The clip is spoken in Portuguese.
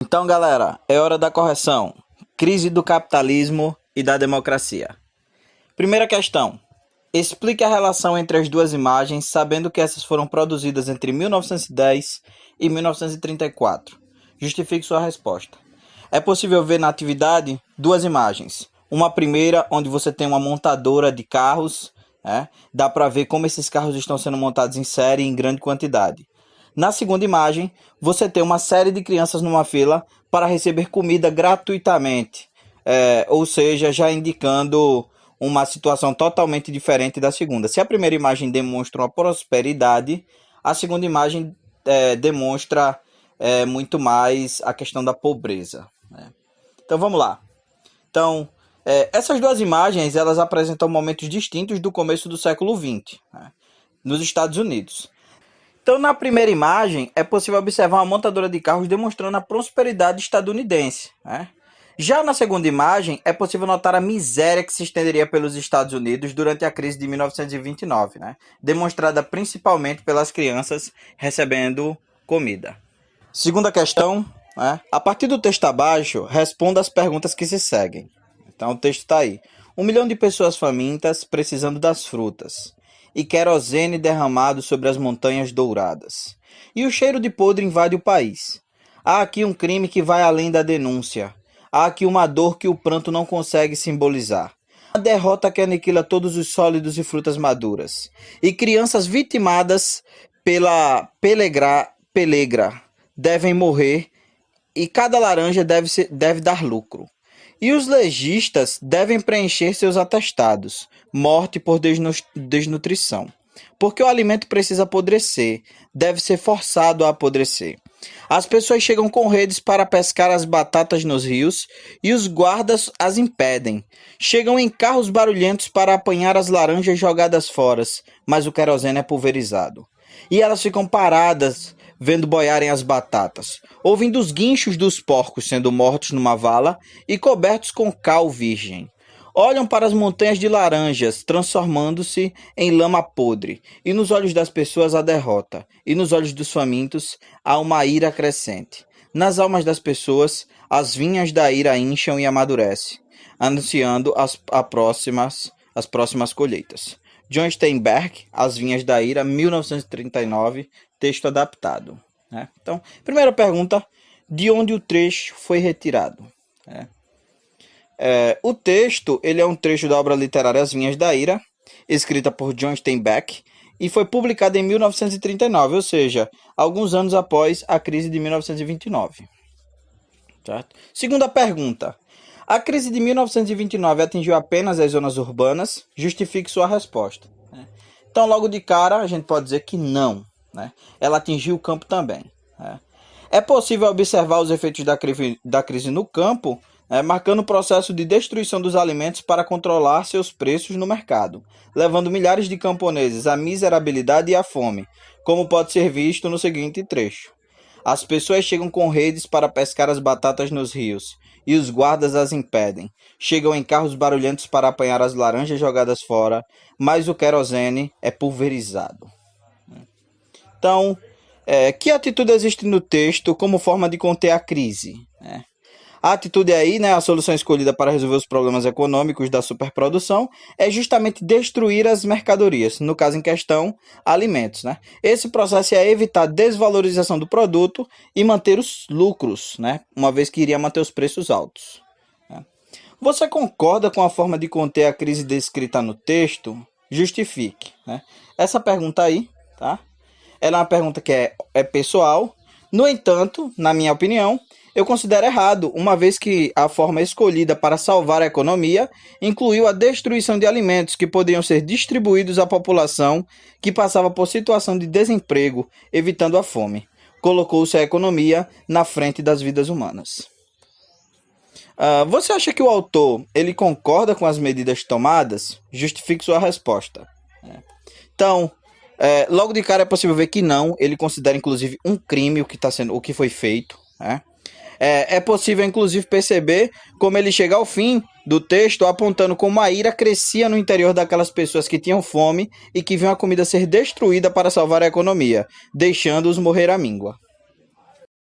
Então, galera, é hora da correção. Crise do capitalismo e da democracia. Primeira questão. Explique a relação entre as duas imagens, sabendo que essas foram produzidas entre 1910 e 1934. Justifique sua resposta. É possível ver na atividade duas imagens. Uma primeira, onde você tem uma montadora de carros, dá para ver como esses carros estão sendo montados em série em grande quantidade. Na segunda imagem, você tem uma série de crianças numa fila para receber comida gratuitamente, ou seja, já indicando uma situação totalmente diferente da segunda. Se a primeira imagem demonstra uma prosperidade, a segunda imagem demonstra muito mais a questão da pobreza. Então vamos lá. Então, essas duas imagens elas apresentam momentos distintos do começo do século XX, nos Estados Unidos. Então, na primeira imagem, é possível observar uma montadora de carros demonstrando a prosperidade estadunidense. Já na segunda imagem, é possível notar a miséria que se estenderia pelos Estados Unidos durante a crise de 1929, demonstrada principalmente pelas crianças recebendo comida. Segunda questão, a partir do texto abaixo, responda as perguntas que se seguem. Então, o texto está aí. 1 milhão de pessoas famintas precisando das frutas, e querosene derramado sobre as montanhas douradas. E o cheiro de podre invade o país. Há aqui um crime que vai além da denúncia. Há aqui uma dor que o pranto não consegue simbolizar. Uma derrota que aniquila todos os sólidos e frutas maduras. E crianças vitimadas pela pelegra devem morrer, e cada laranja deve dar lucro. E os legistas devem preencher seus atestados, morte por desnutrição. Porque o alimento precisa apodrecer, deve ser forçado a apodrecer. As pessoas chegam com redes para pescar as batatas nos rios e os guardas as impedem. Chegam em carros barulhentos para apanhar as laranjas jogadas fora, mas o querosene é pulverizado. E elas ficam paradas, vendo boiarem as batatas, ouvindo os guinchos dos porcos sendo mortos numa vala e cobertos com cal virgem. Olham para as montanhas de laranjas, transformando-se em lama podre, e nos olhos das pessoas a derrota, e nos olhos dos famintos há uma ira crescente. Nas almas das pessoas, as vinhas da ira incham e amadurecem, anunciando as próximas colheitas. John Steinbeck, As Vinhas da Ira, 1939, texto adaptado. Então, primeira pergunta, de onde o trecho foi retirado? O texto ele é um trecho da obra literária As Vinhas da Ira, escrita por John Steinbeck, e foi publicada em 1939, ou seja, alguns anos após a crise de 1929. Certo? Segunda pergunta. A crise de 1929 atingiu apenas as zonas urbanas? Justifique sua resposta. Então, logo de cara, a gente pode dizer que não. Ela atingiu o campo também. É possível observar os efeitos da crise no campo, marcando o processo de destruição dos alimentos para controlar seus preços no mercado, levando milhares de camponeses à miserabilidade e à fome, como pode ser visto no seguinte trecho. As pessoas chegam com redes para pescar as batatas nos rios, e os guardas as impedem. Chegam em carros barulhentos para apanhar as laranjas jogadas fora, mas o querosene é pulverizado. Então, que atitude existe no texto como forma de conter a crise? A atitude aí, a solução escolhida para resolver os problemas econômicos da superprodução é justamente destruir as mercadorias, no caso em questão, alimentos. Esse processo é evitar a desvalorização do produto e manter os lucros, uma vez que iria manter os preços altos. Você concorda com a forma de conter a crise descrita no texto? Justifique. Essa pergunta aí, ela é uma pergunta que é pessoal. No entanto, na minha opinião, eu considero errado, uma vez que a forma escolhida para salvar a economia incluiu a destruição de alimentos que poderiam ser distribuídos à população que passava por situação de desemprego, evitando a fome. Colocou-se a economia na frente das vidas humanas. Você acha que o autor ele concorda com as medidas tomadas? Justifique sua resposta. Então, logo de cara é possível ver que não, ele considera inclusive um crime o que foi feito. É possível, inclusive, perceber como ele chega ao fim do texto apontando como a ira crescia no interior daquelas pessoas que tinham fome e que viam a comida ser destruída para salvar a economia, deixando-os morrer à míngua.